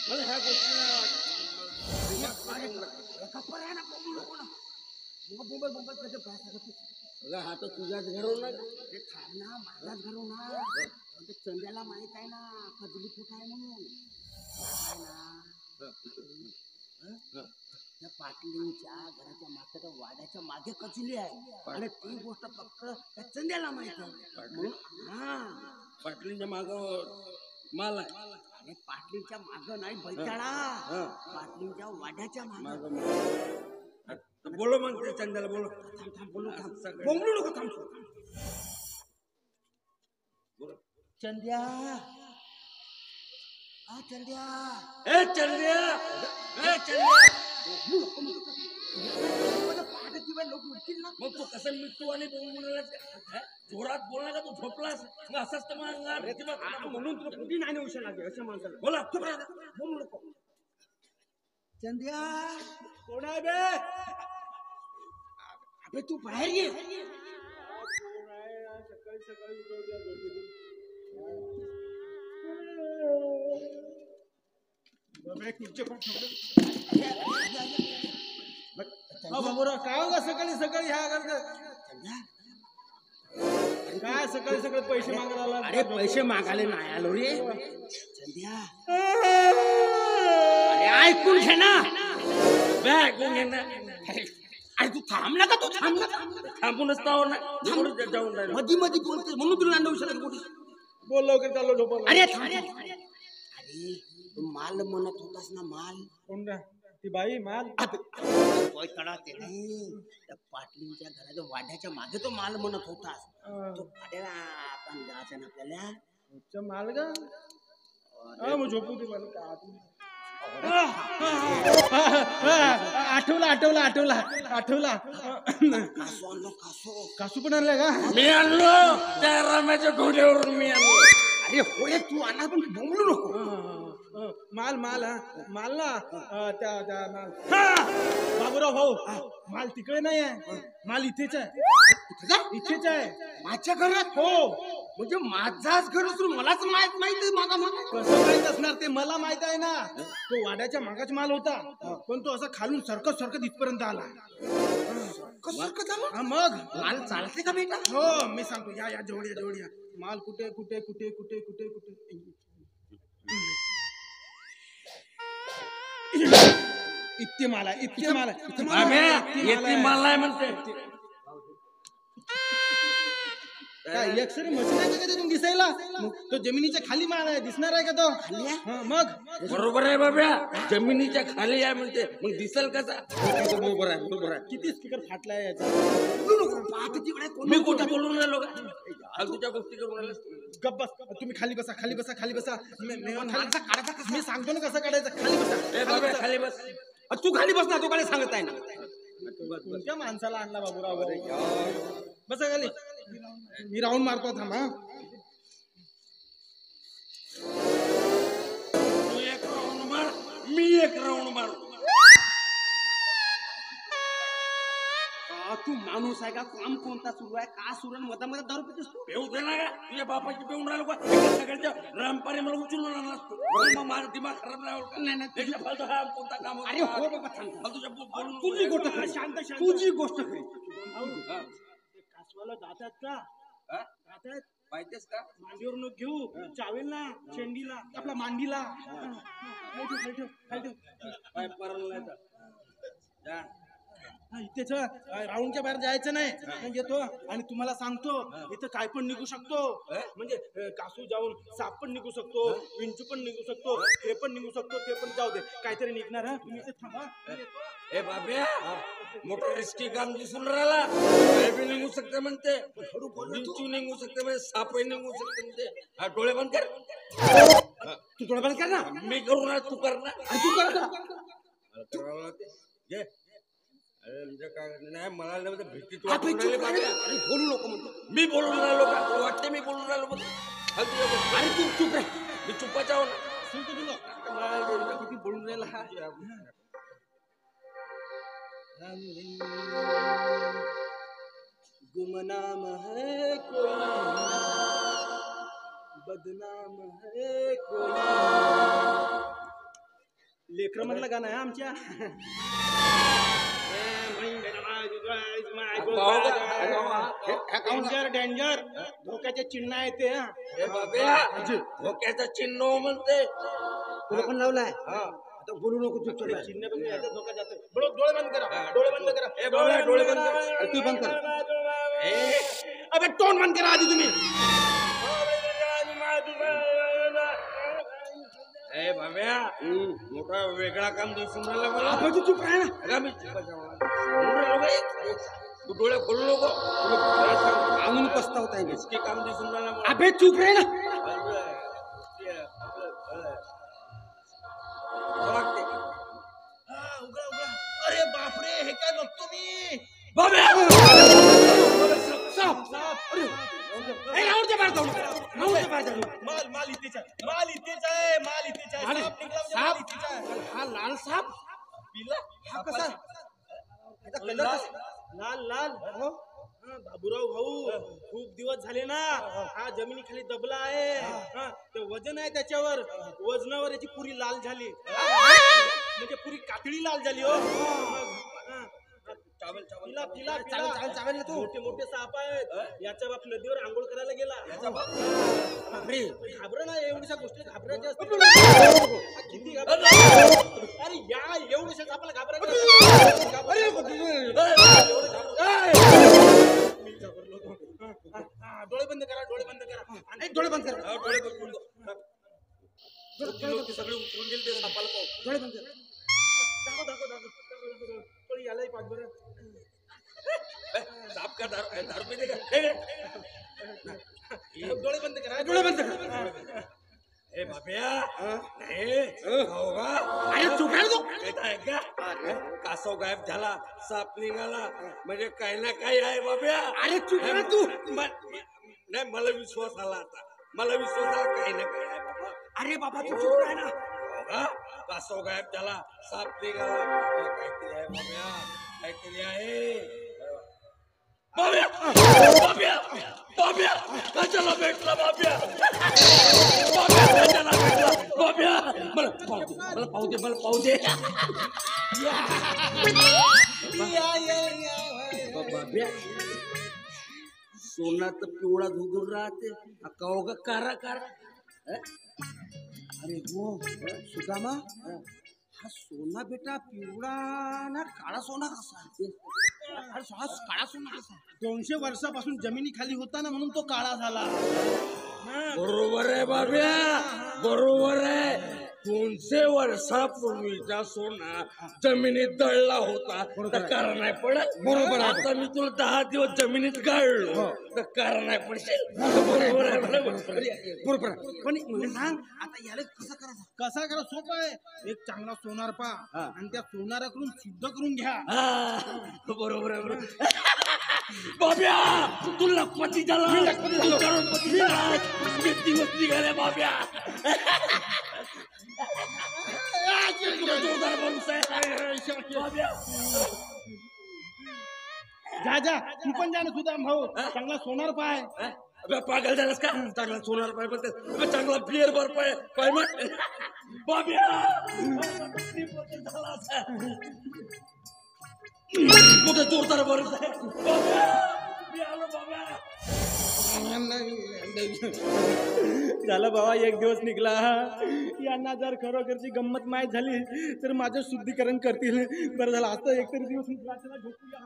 मला ह्या गोष्टी हा तर तुझ्याच घरवणार ते थांब ना माझ्याच घरवणार ते चंद्याला माहित आहे ना कजली कुठं आहे म्हणून त्या पाटलींच्या घराच्या मागे त्या वाड्याच्या मागे कचली आहे आणि ती गोष्ट फक्त त्या चंद्याला माहित आहे. पाटलींच्या माग माल आहे अरे पाटलींच्या माग नाही बैताळा पाटलींच्या वाड्याच्या माग. बोलो मग ते चंद्याला बोलो बोलू बोंबलू नको थांब चंद्या चंद्या ए चंद्या ए चंद्या लोक उठतील ना मग तू कसं मिठू आणि जोरात बोलला का तू झोपलास असंच तर म्हणून तुला कुठे नाही नेऊ लागेल अशा माणसाला बोला बोलू नको. चंद्या कोण आहे बे अबे तू बाहेर ये. सकाळी सकाळी बाबूराव काय होगा सकाळी सकाळी ह्या काय सकाळी सकाळी पैसे मागायला. अरे पैसे मागायला नाही आलो रे चंद्या. अरे ऐकून घे ना ऐकून घे ना. अरे तू थांबला का तू थांबला थांबूनच जाऊन मधी मधी बोलते म्हणून तुला नांदवू शकत कुठे बोललो की चाललो झोपलो. अरे अरे तू माल म्हणत होतास ना माल कोण ती बाई माल कळते नाही त्या पाटलींच्या घराच्या वाड्याच्या मागे तो माल म्हणत होतास. तो वाड्याला आपण जायचं ना आपल्याला माल का मग झोपू दे मला का आठवला आठवला आठवला आठवला कासू पण आणलाय का मी आणलो त्या रम्याच्या घोड्यावरून मी आणलो. अरे होय तू आणला पण बोंबलू नको. माल माल माल ना त्या माल बाबूराव भाऊ माल तिकडे नाही आहे माल इथेच आहे इथेच आहे माझ्या घरात. हो म्हणजे माझाच घर असून मलाच माहित नाही माझा माल कसं माहित असणार ते मला माहित आहे ना. तो वाड्याच्या मागाच माल होता पण तो असा खालून सरकत सरकत इथपर्यंत आला. मग माल चालते का बेटा. हो मी सांगतो या या जवळ या जवळ या. माल कुठे कुठे कुठे कुठे कुठे कुठे इतके माल आहे इतके माल आहे माल आहे म्हणते. काय एक्सरे मशीन आहे का त्यातून दिसायला. तो जमिनीच्या खाली माल आहे दिसणार आहे का तो मग बरोबर आहे बाब्या जमिनीच्या खाली आहे म्हणते मग दिसेल कसा. बरोबर आहे बरोबर आहे. किती स्पीकर फाटलाय याचा. मी कुठे बोलून राहिलो का फालतूच्या गोष्टी करून गप्प बस तुम्ही खाली बसा खाली बसा खाली बसा. मी सांगतो ना कसं काढायचं खाली बसा खाली बस. तू खाली बस ना तू काय सांगत आहे ना. कोणत्या माणसाला आणला बाबूराव बसा खाली. मी राऊंड मारतो थांबा. तू एक राऊंड मार मी एक राऊंड मारतो. तू माणूस आहे का काम कोणता सुरू आहे का सुरू आहे मधा मध्ये दारू पितेस तू. पेऊ दे ना का तुझ्या बापाची पेऊन राहिलो का सगळ्याच्या रामपारी मला उचलून आणला असतो. मग माझा दिमाग खराब नाही होत. नाही फालतू हा कोणता काम. अरे हो बाबा तुझ्या तुझी गोष्ट खरी शांत तुझी गोष्ट खरी. कासवाला जातात का जातात पाहिजेस का मांडीवरून घेऊ चावेल ना शेंडीला आपला मांडीला इथेच राऊंडच्या बाहेर जायचं नाही येतो आणि तुम्हाला सांगतो इथं काय पण निघू शकतो. म्हणजे कासू जाऊन साप पण निघू शकतो विंचू पण निघू शकतो हे पण निघू शकतो ते पण जाऊ दे काहीतरी निघणार. तुम्ही इथे थांबा. ए बाब्या मोठं रिस्की काम दिसून राहिला. काय बी निघू शकते म्हणते विंचू निघू शकते म्हणजे सापही निघू शकते म्हणते. डोळे बंद कर तू डोळे बंद कर ना मी करू ना तू कर ना तू कर नाही मला भीती बोलू नको म्हणतो मी बोलून राहिलो का वाटते मी बोलून राहिलो अरे तू चुप रे मी चुपाचा हो ना सांगतो तुला किती बोलून राहिला. गुमनाम है कोई बदनाम है कोई. लेकर मधलं गाणं आहे आमच्या. डेंजर डेंजर धोक्याचे चिन्ह आहे ते. हे बाब्या धोक्याचं चिन्ह म्हणते तुला पण लावलाय आता बोलू नको तू चुप चिन्ह बघून याचा धोका जास्त. डोळे बंद करा, डोळे बंद करा. हे बाब्या डोळे बंद कर. अरे तू बंद कर. अबे तोंड बंद करा आधी तुम्ही. ए बाब्या मोठा वेगळा काम दिसून राहिला मला. आपण तू चुप राह ना. अगं मी तू डोळे खोलू नको. आणून पस्तावता येईल. इसके काम दिसून राहिला मला. अबे चुप राह ना. उघडा उघडा. अरे बापरे, हे काय बघतो मी. बाब्या माल माल इथेच आहे, माल इथेच आहे, माल इथेच आहे. साप निघाला म्हणजे माल इथेच आहे. हा लाल साप पिला हा कसा त्याचा कलर लाल लाल. हा, बाबूराव भाऊ खूप दिवस झाले ना हा जमिनीखाली दबला आहे. हा, ते वजन आहे त्याच्यावर, वजनावर याची पुरी लाल झाली, म्हणजे पुरी कातडी लाल झाली. हो चावल चावल पिला पिला चालेल चालेल चालेल तू. मोठे मोठे साप आहेत. याचा बाप नदीवर आंघोळ करायला गेला. याचा बाप बापरे घाबर ना, एवढ्या गोष्टी घाबरायच्या असतात. किती अरे या एवढ्याशा सापाला घाबरायचं. डोळे बंद करा, डोळे बंद करा. आणि डोळे बंद कर. डोळे बंद सगळे उतरून गेले ते सापाला पाहू. डोळे बंद कर. दाखव दाखव दाखव. यालाही पाच बरं. साप का दारू पिते का? डोळे बंद करा, डोळे बंद कर. ए बाब्या अरे चुप राह तू. का कासव गायब झाला, साप निघाला म्हणजे काही ना काही आहे बाब्या. अरे चुप राह तू. नाही मला विश्वास आला आता. मला विश्वास आला काही ना काही आहे बाबा. अरे बाबा तू चुप राह ना. का कासव गायब झाला, साप निघाला काहीतरी आहे बाब्या, काहीतरी आहे. बाब्या बाब्या बाब्या कशाला भेटला बाब्या. बाब्या कशाला भेटला बाब्या. मला पाहू दे, मला पाहू दे. बाब्या सोनात पिवळा धुगून राहते काव का कारा कारा. अरे हो सुदामा हा सोना बेटा पिवळा ना काळा सोना कसा. हा काळा सोना कसा. 200 वर्षापासून जमिनी खाली होता ना म्हणून तो काळा झाला. बरोबर आहे बाब्या, बरोबर आहे. 200 वर्षापूर्वीचा सोना जमिनीत दळला होता तर कारण नाही पडत. बरोबर आहे. आता मी तुला 10 दिवस जमिनीत गाळलो तर कारण नाही पडशील. बरोबर आहे, बरोबर पण मला सांग आता याला कसं करायचं. कसा करा सोपं आहे. एक चांगला सोनार पा आणि त्या सोनाराकडून शुद्ध करून घ्या. बरोबर आहे, बरोबर. बाब्या तू लखपती झाला, करोडपती झाला, दिवस निघाले बाब्या. जोरदार माणूस आहे बाब्या. जा जा तू पण जा ना सुदाम भाऊ. चांगला सोनार पाय. पागल झालास का. चांगला सोनार पाय म्हणते, चांगला बिअर बर पाय पाय मग बाब्या झाला. मोठा जोरदार माणूस आहे बाब्या. मी आलो बाब्या. झालं बाबा, एक दिवस निघला. यांना जर खरोखरची गंमत माहीत झाली तर माझं शुद्धीकरण करतील. बरं झालं असं एकतरी दिवस निघला. चला झोपूया.